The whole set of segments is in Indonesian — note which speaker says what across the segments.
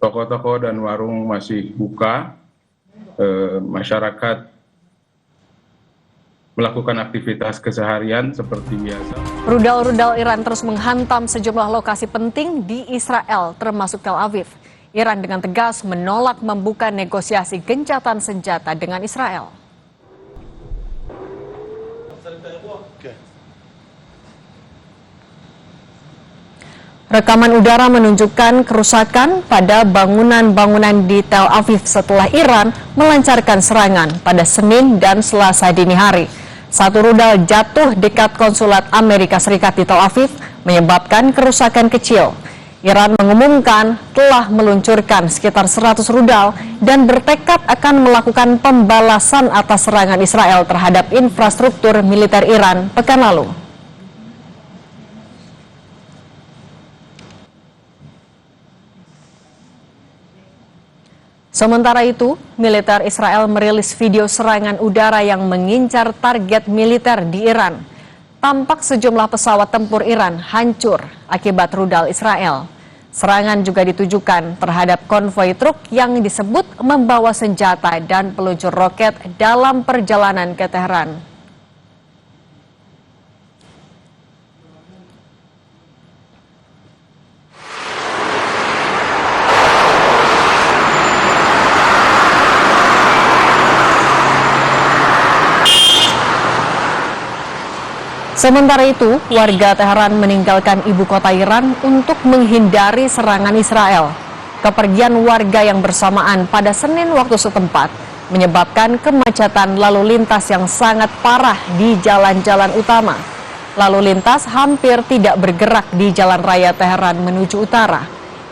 Speaker 1: toko-toko dan warung masih buka, masyarakat melakukan aktivitas keseharian seperti biasa.
Speaker 2: Rudal-rudal Iran terus menghantam sejumlah lokasi penting di Israel, termasuk Tel Aviv. Iran dengan tegas menolak membuka negosiasi gencatan senjata dengan Israel. Rekaman udara menunjukkan kerusakan pada bangunan-bangunan di Tel Aviv setelah Iran melancarkan serangan pada Senin dan Selasa dini hari. Satu rudal jatuh dekat konsulat Amerika Serikat di Tel Aviv menyebabkan kerusakan kecil. Iran mengumumkan telah meluncurkan sekitar 100 rudal dan bertekad akan melakukan pembalasan atas serangan Israel terhadap infrastruktur militer Iran pekan lalu. Sementara itu, militer Israel merilis video serangan udara yang mengincar target militer di Iran. Tampak sejumlah pesawat tempur Iran hancur akibat rudal Israel. Serangan juga ditujukan terhadap konvoi truk yang disebut membawa senjata dan peluncur roket dalam perjalanan ke Teheran. Sementara itu, warga Teheran meninggalkan ibu kota Iran untuk menghindari serangan Israel. Kepergian warga yang bersamaan pada Senin waktu setempat menyebabkan kemacetan lalu lintas yang sangat parah di jalan-jalan utama. Lalu lintas hampir tidak bergerak di jalan raya Teheran menuju utara.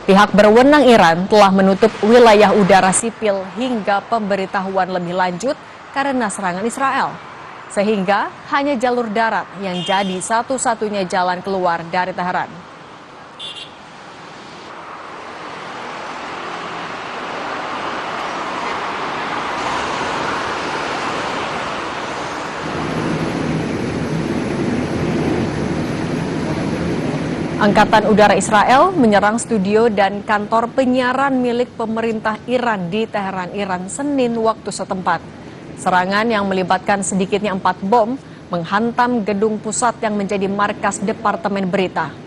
Speaker 2: Pihak berwenang Iran telah menutup wilayah udara sipil hingga pemberitahuan lebih lanjut karena serangan Israel. Sehingga hanya jalur darat yang jadi satu-satunya jalan keluar dari Teheran. Angkatan Udara Israel menyerang studio dan kantor penyiaran milik pemerintah Iran di Teheran, Iran, Senin waktu setempat. Serangan yang melibatkan sedikitnya 4 bom menghantam gedung pusat yang menjadi markas Departemen Berita.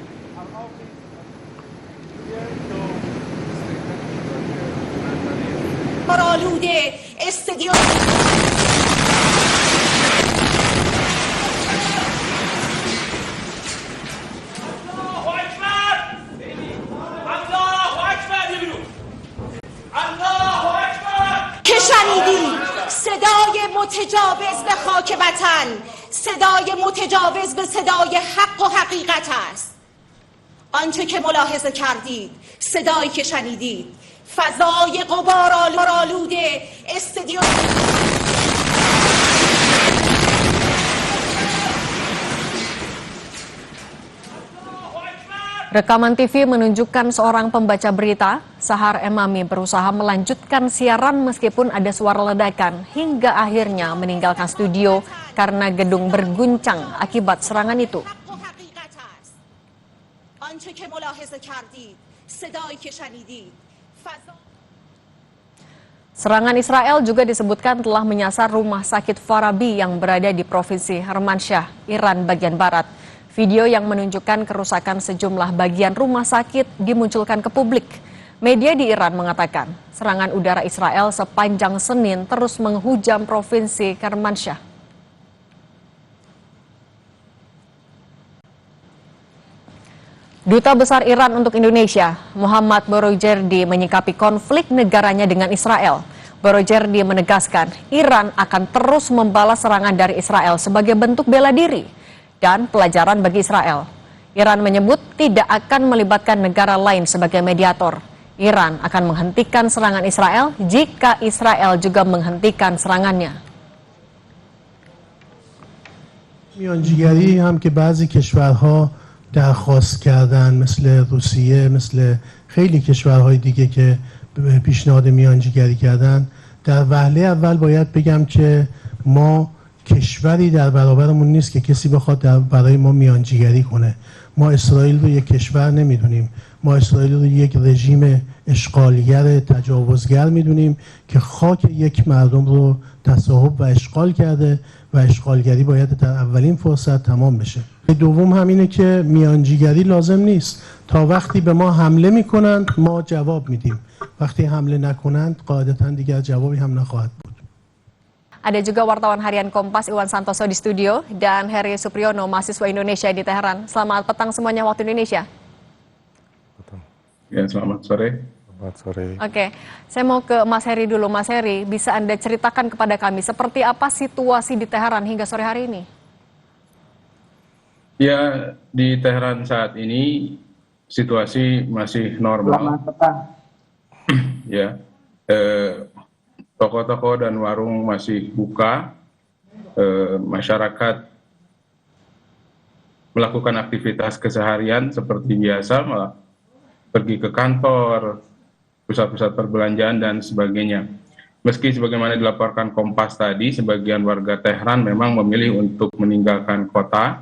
Speaker 3: صدای متجاوز به خاک وطن، صدای متجاوز به صدای حق و حقیقت است. آنچه که ملاحظه کردید، صدایی که شنیدید، فضای غبارآلود استادیوم.
Speaker 2: Rekaman TV menunjukkan seorang pembaca berita, Sahar Emami, berusaha melanjutkan siaran meskipun ada suara ledakan hingga akhirnya meninggalkan studio karena gedung berguncang akibat serangan itu. Serangan Israel juga disebutkan telah menyasar rumah sakit Farabi yang berada di Provinsi Kermanshah, Iran bagian barat. Video yang menunjukkan kerusakan sejumlah bagian rumah sakit dimunculkan ke publik. Media di Iran mengatakan serangan udara Israel sepanjang Senin terus menghujam Provinsi Kermanshah. Duta Besar Iran untuk Indonesia, Muhammad Borojerdi, menyikapi konflik negaranya dengan Israel. Borojerdi menegaskan Iran akan terus membalas serangan dari Israel sebagai bentuk bela diri dan pelajaran bagi Israel. Iran menyebut tidak akan melibatkan negara lain sebagai mediator. Iran akan menghentikan serangan Israel jika Israel juga menghentikan serangannya.
Speaker 4: میانجیگری هم که بعضی کشورها درخواست کردن مثل روسیه، مثل خیلی کشورهای دیگه که پیشنهاد میانجیگری کردن، در وهله اول باید بگم که ما کشوری در برابرمون نیست که کسی بخواد برای ما میانجیگری کنه. ما اسرائیل رو یک کشور نمیدونیم. ما اسرائیل رو یک رژیم اشغالگر تجاوزگر میدونیم که خاک یک مردم رو تصاحب و اشغال کرده و اشغالگری باید در اولین فرصت تمام بشه. دوم همینه که میانجیگری لازم نیست. تا وقتی به ما حمله میکنند ما جواب میدیم. وقتی حمله نکنند قاعدتا دیگر جوابی هم نخواهد بود.
Speaker 2: Ada juga wartawan harian Kompas Iwan Santoso di studio dan Heri Supriyono, mahasiswa Indonesia di Teheran. Selamat petang semuanya waktu Indonesia.
Speaker 1: Ya, selamat sore.
Speaker 5: Selamat sore.
Speaker 2: Oke, saya mau ke Mas Heri dulu. Mas Heri, bisa Anda ceritakan kepada kami seperti apa situasi di Teheran hingga sore hari ini?
Speaker 1: Ya, di Teheran saat ini situasi masih normal. Ya, toko-toko dan warung masih buka, masyarakat melakukan aktivitas keseharian seperti biasa, pergi ke kantor, pusat-pusat perbelanjaan dan sebagainya. Meski sebagaimana dilaporkan Kompas tadi, sebagian warga Teheran memang memilih untuk meninggalkan kota,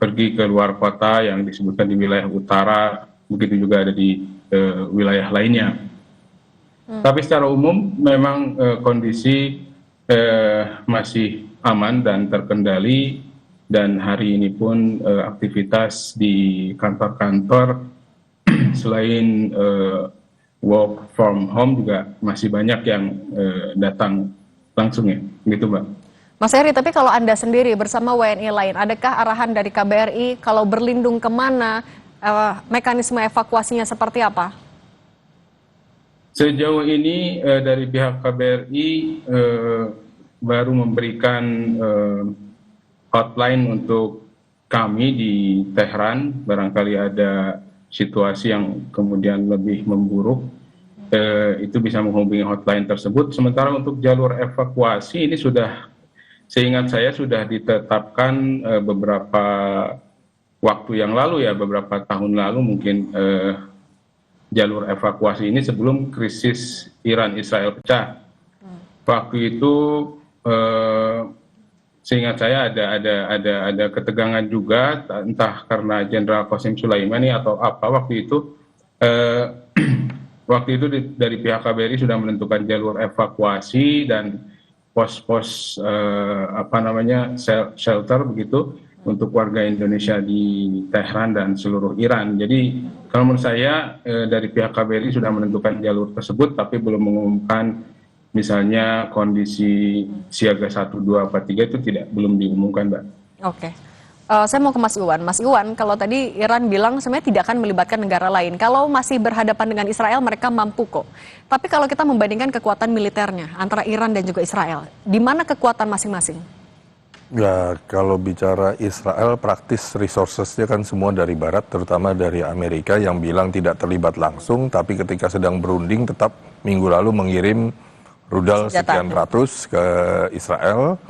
Speaker 1: pergi ke luar kota yang disebutkan di wilayah utara, begitu juga ada di wilayah lainnya. Tapi secara umum memang kondisi masih aman dan terkendali, dan hari ini pun aktivitas di kantor-kantor selain work from home juga masih banyak yang datang langsung, ya, gitu Mbak.
Speaker 2: Mas Heri, tapi kalau Anda sendiri bersama WNI lain, adakah arahan dari KBRI kalau berlindung kemana, mekanisme evakuasinya seperti apa?
Speaker 1: Sejauh ini dari pihak KBRI baru memberikan hotline untuk kami di Teheran, barangkali ada situasi yang kemudian lebih memburuk, itu bisa menghubungi hotline tersebut. Sementara untuk jalur evakuasi ini sudah, seingat saya sudah ditetapkan beberapa waktu yang lalu, ya, beberapa tahun lalu mungkin, jalur evakuasi ini sebelum krisis Iran-Israel pecah. Waktu itu seingat saya ada ketegangan juga, entah karena Jenderal Qasim Sulaimani atau apa waktu itu. Waktu itu dari pihak KBRI sudah menentukan jalur evakuasi dan pos-pos shelter begitu untuk warga Indonesia di Teheran dan seluruh Iran. Jadi kalau menurut saya dari pihak KBRI sudah menentukan jalur tersebut, tapi belum mengumumkan misalnya kondisi siaga 1, 2, 4, 3 itu belum diumumkan, Mbak.
Speaker 2: Oke. Saya mau ke Mas Iwan. Mas Iwan, kalau tadi Iran bilang sebenarnya tidak akan melibatkan negara lain. Kalau masih berhadapan dengan Israel, mereka mampu kok. Tapi kalau kita membandingkan kekuatan militernya antara Iran dan juga Israel, di mana kekuatan masing-masing?
Speaker 5: Ya, kalau bicara Israel, praktis resources-nya kan semua dari Barat, terutama dari Amerika yang bilang tidak terlibat langsung, tapi ketika sedang berunding tetap minggu lalu mengirim rudal sekian ratus ke Israel.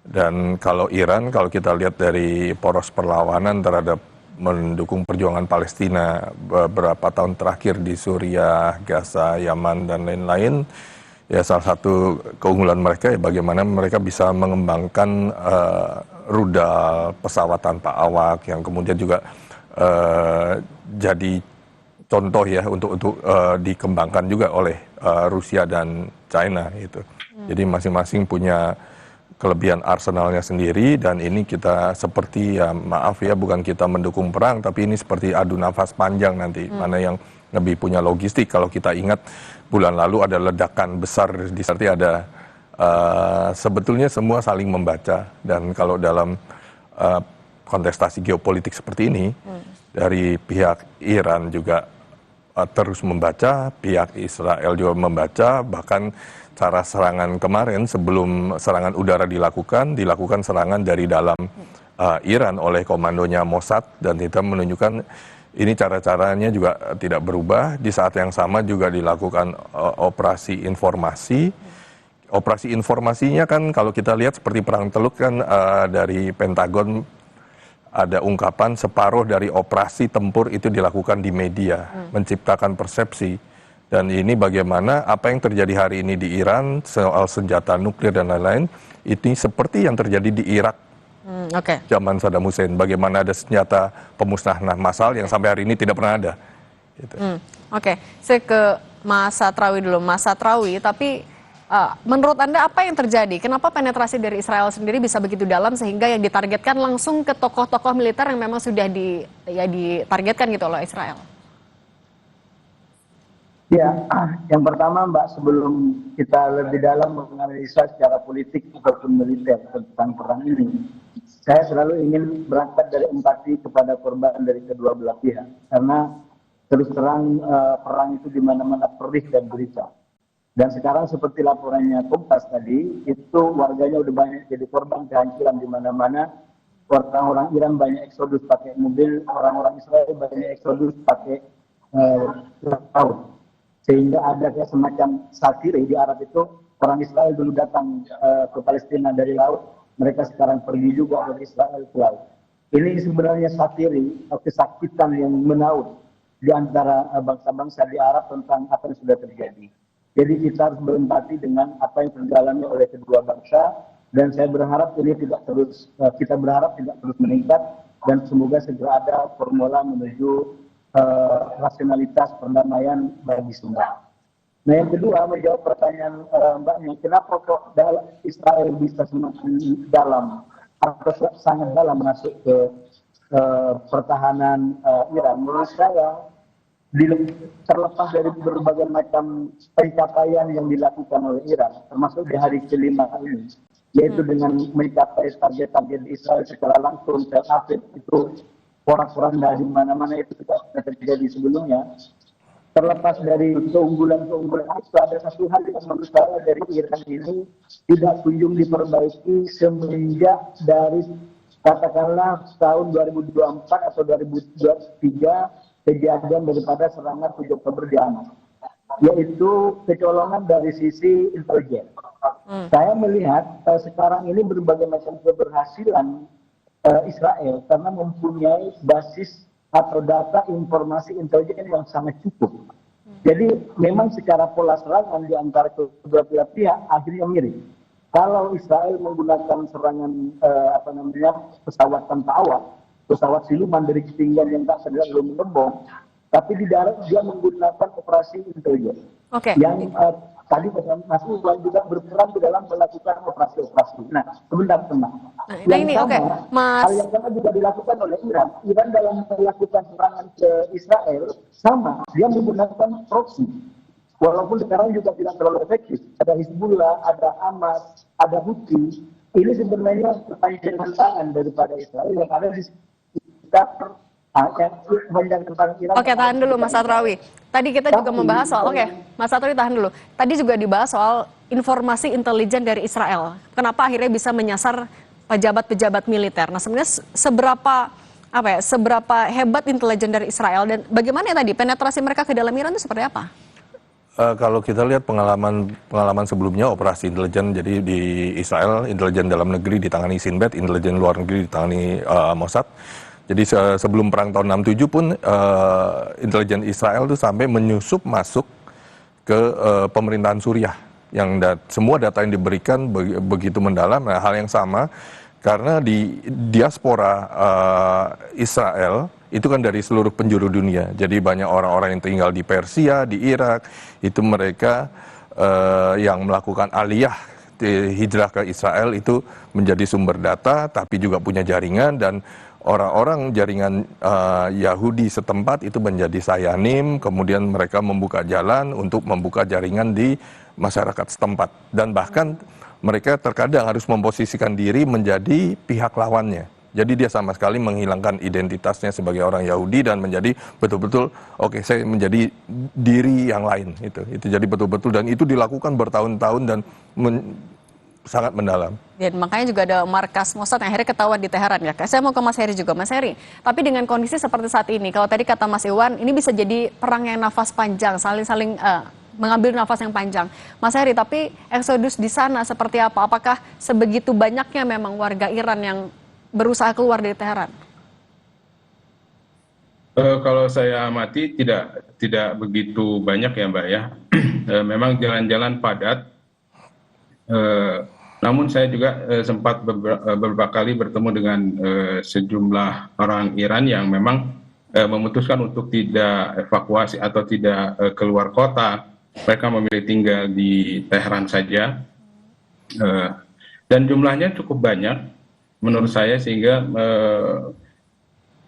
Speaker 5: Dan kalau Iran, kalau kita lihat dari poros perlawanan terhadap mendukung perjuangan Palestina beberapa tahun terakhir di Suriah, Gaza, Yaman, dan lain-lain, ya salah satu keunggulan mereka ya bagaimana mereka bisa mengembangkan rudal, pesawat tanpa awak yang kemudian juga jadi contoh ya untuk dikembangkan juga oleh Rusia dan China itu. Jadi masing-masing punya kelebihan arsenalnya sendiri, dan ini kita seperti, ya maaf ya, bukan kita mendukung perang, tapi ini seperti adu nafas panjang nanti, mana yang lebih punya logistik. Kalau kita ingat bulan lalu ada ledakan besar di seperti ada, sebetulnya semua saling membaca, dan kalau dalam kontestasi geopolitik seperti ini, dari pihak Iran juga terus membaca, pihak Israel juga membaca, bahkan cara serangan kemarin sebelum serangan udara dilakukan serangan dari dalam Iran oleh komandonya Mossad, dan itu menunjukkan ini cara-caranya juga tidak berubah. Di saat yang sama juga dilakukan operasi informasi. Operasi informasinya kan kalau kita lihat seperti perang Teluk kan, dari Pentagon ada ungkapan separuh dari operasi tempur itu dilakukan di media, menciptakan persepsi. Dan ini bagaimana apa yang terjadi hari ini di Iran soal senjata nuklir dan lain-lain, ini seperti yang terjadi di Irak
Speaker 2: Oke.
Speaker 5: zaman Saddam Hussein. Bagaimana ada senjata pemusnahan massal yang sampai hari ini tidak pernah ada. Gitu.
Speaker 2: Oke, saya ke Mas Satrawi dulu. Mas Satrawi, tapi menurut Anda apa yang terjadi? Kenapa penetrasi dari Israel sendiri bisa begitu dalam sehingga yang ditargetkan langsung ke tokoh-tokoh militer yang memang sudah ditargetkan gitu oleh Israel?
Speaker 6: Ya, yang pertama Mbak, sebelum kita lebih dalam menganalisa secara politik ataupun militer tentang perang ini, saya selalu ingin berangkat dari empati kepada korban dari kedua belah pihak. Karena terus terang perang itu di mana-mana perih dan berita. Dan sekarang seperti laporannya Kompas tadi, itu warganya udah banyak jadi korban kehancuran di mana-mana. Orang-orang Iran banyak eksodus pakai mobil, orang-orang Israel banyak eksodus pakai laut. Sehingga ada kayak semacam satire di Arab itu, orang Israel dulu datang ke Palestina dari laut, mereka sekarang pergi juga dari Israel ke laut. Ini sebenarnya satire, kesakitan yang menaut di antara bangsa-bangsa di Arab tentang apa yang sudah terjadi. Jadi kita harus berempati dengan apa yang dialami oleh kedua bangsa, dan saya berharap ini tidak terus, kita berharap tidak terus meningkat, dan semoga segera ada formula menuju rasionalitas perdamaian bagi semua. Nah, yang kedua, menjawab pertanyaan Mbaknya, kenapa kok Israel bisa semakin dalam atau sangat dalam masuk ke pertahanan Iran? Menurut saya, terlepas dari berbagai macam pencapaian yang dilakukan oleh Iran, termasuk di hari kelima ini, yaitu dengan mencapai target-target Israel secara langsung, Tel Aviv itu porak-poranda di mana-mana itu tidak terjadi sebelumnya. Terlepas dari keunggulan-keunggulan itu, ada satu hal yang menurut saya dari Iran ini tidak kunjung diperbaiki semenjak dari katakanlah tahun 2024 atau 2023 kejadian daripada serangan 7 Oktober di Hamas, yaitu kecolongan dari sisi intelijen. Saya melihat sekarang ini berbagai macam keberhasilan Israel karena mempunyai basis atau data informasi intelijen yang sangat cukup. Jadi memang secara pola serangan di antara kedua belah pihak akhirnya mirip. Kalau Israel menggunakan serangan pesawat tanpa awak, pesawat siluman dari ketinggian yang tak sedang belum menembong, tapi di darat dia menggunakan operasi intelijen. Yang tadi Mas Iwan juga berperan di dalam melakukan operasi-operasi. Nah, sebentar teman. Hal yang sama juga dilakukan oleh Iran. Iran dalam melakukan serangan ke Israel sama, dia menggunakan proksi. Walaupun sekarang juga tidak terlalu efektif. Ada Hizbullah, ada Hamas, ada Houthi. Ini sebenarnya perpanjangan tangan daripada Israel yang ada di sekitar
Speaker 2: Oke, tahan dulu Mas Satrawi. Tadi kita juga membahas soal, Mas Satrawi tahan dulu. Tadi juga dibahas soal informasi intelijen dari Israel. Kenapa akhirnya bisa menyasar pejabat-pejabat militer? Nah, sebenarnya seberapa hebat intelijen dari Israel dan bagaimana tadi penetrasi mereka ke dalam Iran itu seperti apa?
Speaker 5: Kalau kita lihat pengalaman sebelumnya operasi intelijen, jadi di Israel intelijen dalam negeri ditangani Shin Bet, intelijen luar negeri ditangani Mossad. Jadi sebelum perang tahun 67 pun intelijen Israel itu sampai menyusup masuk ke pemerintahan Suriah, yang semua data yang diberikan begitu mendalam. Nah, hal yang sama karena di diaspora Israel itu kan dari seluruh penjuru dunia. Jadi banyak orang-orang yang tinggal di Persia, di Irak, itu mereka yang melakukan aliyah hijrah ke Israel itu menjadi sumber data, tapi juga punya jaringan, dan orang-orang jaringan Yahudi setempat itu menjadi sayanim, kemudian mereka membuka jalan untuk membuka jaringan di masyarakat setempat. Dan bahkan mereka terkadang harus memposisikan diri menjadi pihak lawannya. Jadi dia sama sekali menghilangkan identitasnya sebagai orang Yahudi dan menjadi betul-betul, saya menjadi diri yang lain. Itu jadi betul-betul, dan itu dilakukan bertahun-tahun dan sangat mendalam.
Speaker 2: Dan makanya juga ada markas Mossad yang akhirnya ketahuan di Teheran ya. Saya mau ke Mas Heri juga. Mas Heri, tapi dengan kondisi seperti saat ini, kalau tadi kata Mas Iwan, ini bisa jadi perang yang nafas panjang, saling mengambil nafas yang panjang. Mas Heri, tapi eksodus di sana seperti apa? Apakah sebegitu banyaknya memang warga Iran yang berusaha keluar dari Teheran?
Speaker 1: Kalau saya amati tidak begitu banyak ya Mbak ya. Memang jalan-jalan padat. Namun saya juga sempat beberapa kali bertemu dengan sejumlah orang Iran yang memang memutuskan untuk tidak evakuasi atau tidak keluar kota. Mereka memilih tinggal di Teheran saja. Dan jumlahnya cukup banyak menurut saya, sehingga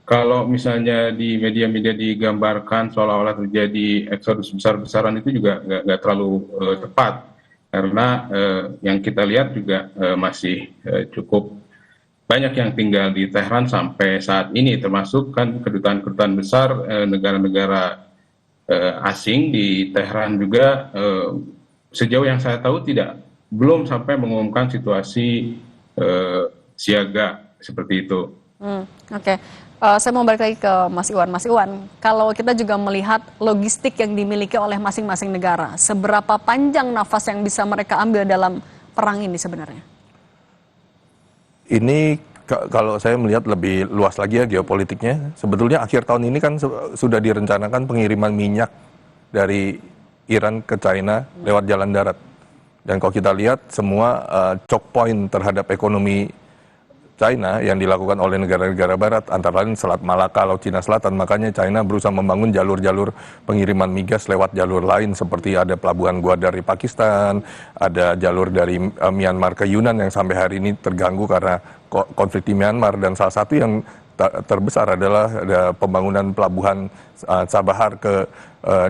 Speaker 1: kalau misalnya di media-media digambarkan seolah-olah terjadi eksodus besar-besaran, itu juga nggak terlalu tepat. Karena yang kita lihat juga masih cukup banyak yang tinggal di Teheran sampai saat ini, termasuk kan kedutaan-kedutaan besar negara-negara asing di Teheran juga, sejauh yang saya tahu belum sampai mengumumkan situasi siaga seperti itu.
Speaker 2: Oke. Saya mau balik lagi ke Mas Iwan. Mas Iwan, kalau kita juga melihat logistik yang dimiliki oleh masing-masing negara, seberapa panjang nafas yang bisa mereka ambil dalam perang ini sebenarnya?
Speaker 5: Ini kalau saya melihat lebih luas lagi ya geopolitiknya. Sebetulnya akhir tahun ini kan sudah direncanakan pengiriman minyak dari Iran ke China lewat jalan darat. Dan kalau kita lihat semua choke point terhadap ekonomi China yang dilakukan oleh negara-negara barat, antara lain Selat Malaka, Laut Cina Selatan. Makanya China berusaha membangun jalur-jalur pengiriman migas lewat jalur lain, seperti ada pelabuhan Gwadar di Pakistan, ada jalur dari Myanmar ke Yunan yang sampai hari ini terganggu karena konflik di Myanmar. Dan salah satu yang terbesar adalah pembangunan pelabuhan Chabahar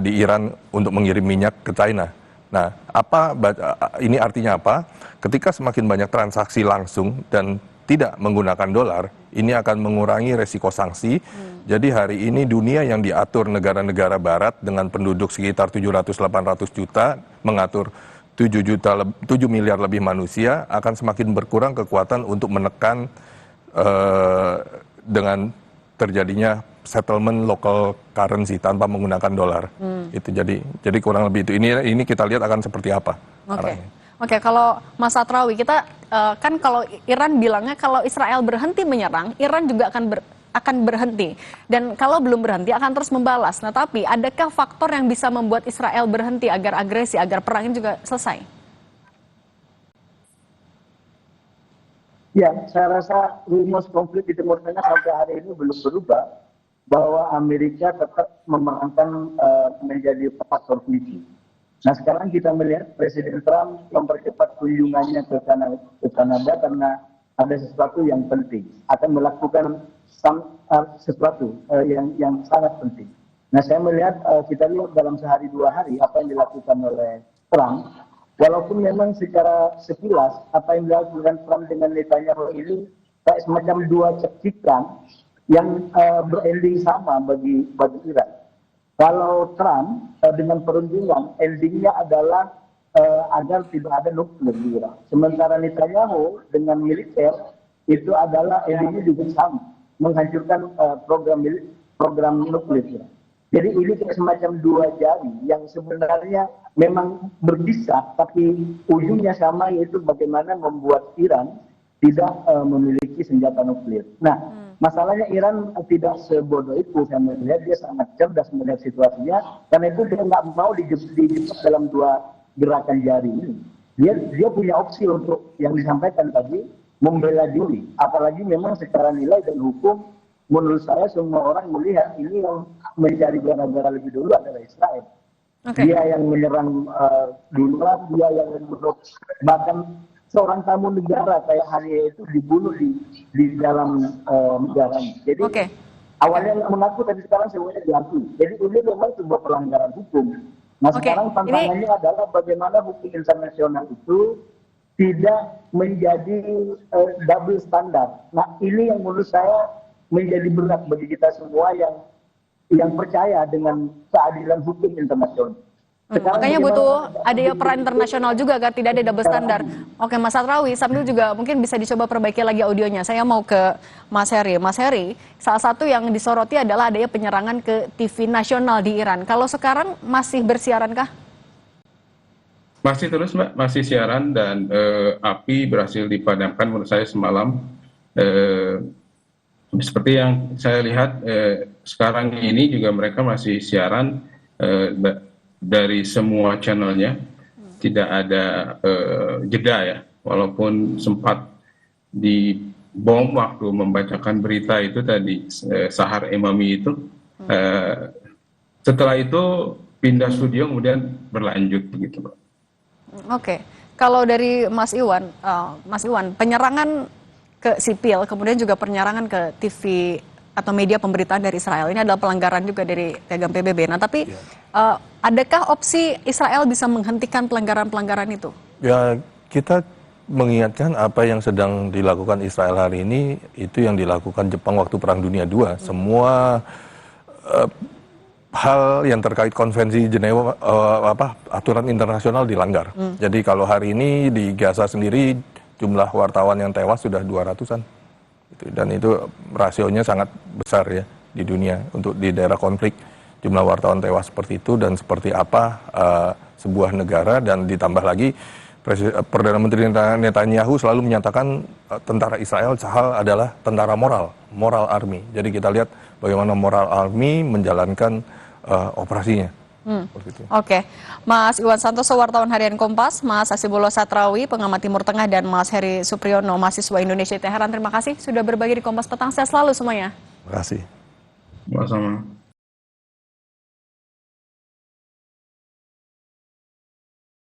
Speaker 5: di Iran untuk mengirim minyak ke China. Nah, ini artinya apa? Ketika semakin banyak transaksi langsung dan tidak menggunakan dolar, ini akan mengurangi resiko sanksi. Jadi hari ini dunia yang diatur negara-negara barat dengan penduduk sekitar 700-800 juta, mengatur 7 miliar lebih manusia, akan semakin berkurang kekuatan untuk menekan dengan terjadinya settlement local currency tanpa menggunakan dolar. Itu jadi kurang lebih itu. Ini kita lihat akan seperti apa.
Speaker 2: Oke, kalau Mas Satrawi, kita kan kalau Iran bilangnya kalau Israel berhenti menyerang, Iran juga akan berhenti. Dan kalau belum berhenti akan terus membalas. Nah, tapi adakah faktor yang bisa membuat Israel berhenti agar agresi, agar perang ini juga selesai?
Speaker 6: Ya, saya rasa rumus konflik di Timur Tengah sampai hari ini belum berubah, bahwa Amerika tetap memerankan menjadi faktor kunci. Nah, sekarang kita melihat Presiden Trump mempercepat kunjungannya ke Kanada karena ada sesuatu yang penting, akan melakukan sesuatu yang sangat penting. Nah, saya melihat kita lihat dalam sehari dua hari apa yang dilakukan oleh Trump, walaupun memang secara sekilas apa yang dilakukan Trump dengan Netanyahu ini kayak semacam dua cekikan yang berending sama bagi Iran. Kalau Trump dengan perundingan, endingnya adalah agar tidak ada nuklir di Iran. Sementara Netanyahu dengan militer itu adalah endingnya juga sama, menghancurkan program nuklir. Jadi ini semacam dua jari yang sebenarnya memang berpisah, tapi ujungnya sama, yaitu bagaimana membuat Iran tidak memiliki senjata nuklir. Nah, masalahnya Iran tidak sebodoh itu, saya melihat dia sangat cerdas melihat situasinya, karena itu dia nggak mau dijebak dalam dua gerakan jari ini. Dia punya opsi untuk yang disampaikan tadi, membela diri. Apalagi memang secara nilai dan hukum, menurut saya semua orang melihat ini yang mencari gara-gara lebih dulu adalah Israel. Dia yang menyerang duluan, dia yang membunuh, bahkan seorang tamu negara kayak Haniye itu dibunuh di dalam negaranya. Jadi awalnya mengaku, tapi sekarang semuanya diakui. Jadi ini memang sebuah pelanggaran hukum. Nah, sekarang tantangannya adalah bagaimana hukum internasional itu tidak menjadi double standar. Nah, ini yang menurut saya menjadi berat bagi kita semua yang percaya dengan keadilan hukum internasional.
Speaker 2: Makanya butuh ada peran internasional juga agar tidak ada double standar. Oke, Mas Satrawi, sambil juga mungkin bisa dicoba perbaiki lagi audionya. Saya mau ke Mas Heri. Mas Heri, salah satu yang disoroti adalah adanya penyerangan ke TV nasional di Iran. Kalau sekarang masih bersiarankah?
Speaker 1: Masih terus, Mbak, masih siaran, dan api berhasil dipadamkan menurut saya semalam. Seperti yang saya lihat sekarang ini juga mereka masih siaran dari semua channelnya, tidak ada jeda ya. walaupun sempat dibom waktu membacakan berita itu tadi, Sahar Emami itu. Setelah itu pindah studio kemudian berlanjut begitu, Pak.
Speaker 2: Oke, kalau dari Mas Iwan, penyerangan ke sipil, kemudian juga penyerangan ke TV atau media pemberitaan dari Israel, ini adalah pelanggaran juga dari Piagam PBB. Nah, tapi adakah opsi Israel bisa menghentikan pelanggaran-pelanggaran itu?
Speaker 5: Ya, kita mengingatkan apa yang sedang dilakukan Israel hari ini, itu yang dilakukan Jepang waktu Perang Dunia II. Semua hal yang terkait konvensi Jenewa, aturan internasional dilanggar. Jadi kalau hari ini di Gaza sendiri jumlah wartawan yang tewas sudah 200-an. Dan itu rasionya sangat besar ya di dunia untuk di daerah konflik, jumlah wartawan tewas seperti itu dan seperti apa sebuah negara. Dan ditambah lagi Perdana Menteri Netanyahu selalu menyatakan tentara Israel adalah tentara moral army. Jadi kita lihat bagaimana moral army menjalankan operasinya.
Speaker 2: Oke, Mas Iwan Santoso, wartawan harian Kompas, Mas Hasibullah Satrawi, pengamat Timur Tengah, dan Mas Heri Supriyono, mahasiswa Indonesia Teheran. Terima kasih sudah berbagi di Kompas Petang. Sehat selalu semuanya.
Speaker 5: Terima kasih.
Speaker 1: Sama-sama.